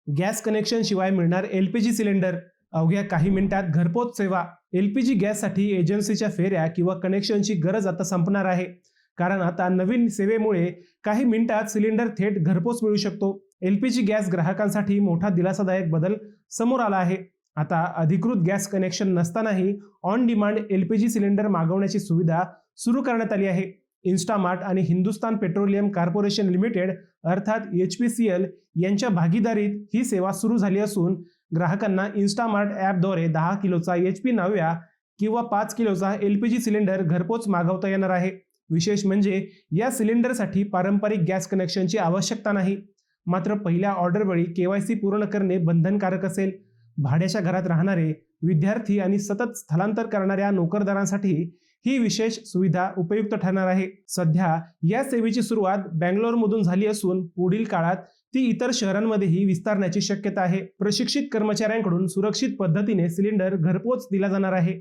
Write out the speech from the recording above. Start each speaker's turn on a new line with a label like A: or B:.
A: Gas connection शिवाय मिळणार LPG cylinder. अवघ्या काही मिनिटात घरपोच सेवा. एलपीजी गॅससाठी एजन्सीच्या फेऱ्या किंवा कनेक्शनची गरज आता संपणार आहे. कारण आता नवीन सेवेमुळे काही मिनिटात सिलेंडर थेट घरपोच मिळू शकतो. एलपीजी गॅस ग्राहकांसाठी मोठा दिलासादायक बदल समोर आला आहे. आता अधिकृत गॅस कनेक्शन नसतानाही ऑन डिमांड एलपीजी सिलेंडर मागवण्याची सुविधा सुरू करण्यात आली आहे. इन्स्टामार्ट आणि हिंदुस्तान पेट्रोलियम कॉर्पोरेशन लिमिटेड अर्थात HPCL यांच्या भागीदारीत ही सेवा सुरू झाली असून ग्राहकांना इन्स्टामार्ट ॲपद्वारे 10 किलोचा HP 9 किंवा 5 किलोचा एलपीजी सिलेंडर घरपोच मागवता येणार आहे. विशेष म्हणजे या सिलेंडरसाठी पारंपरिक गॅस कनेक्शनची आवश्यकता नाही. मात्र पहिल्या ऑर्डरवेळी KYC पूर्ण करणे बंधनकारक असेल. भाड्याच्या घरात राहणारे विद्यार्थी आणि सतत स्थलांतर करणाऱ्या नोकरदारांसाठी ही विशेष सुविधा उपयुक्त ठरणार आहे. सध्या या सेवेची सुरुवात बँगलोरमधून झाली असून पुढील काळात ती इतर शहरांमध्येही विस्तारण्याची शक्यता आहे. प्रशिक्षित कर्मचाऱ्यांकडून सुरक्षित पद्धतीने सिलेंडर घरपोच दिला जाणार आहे.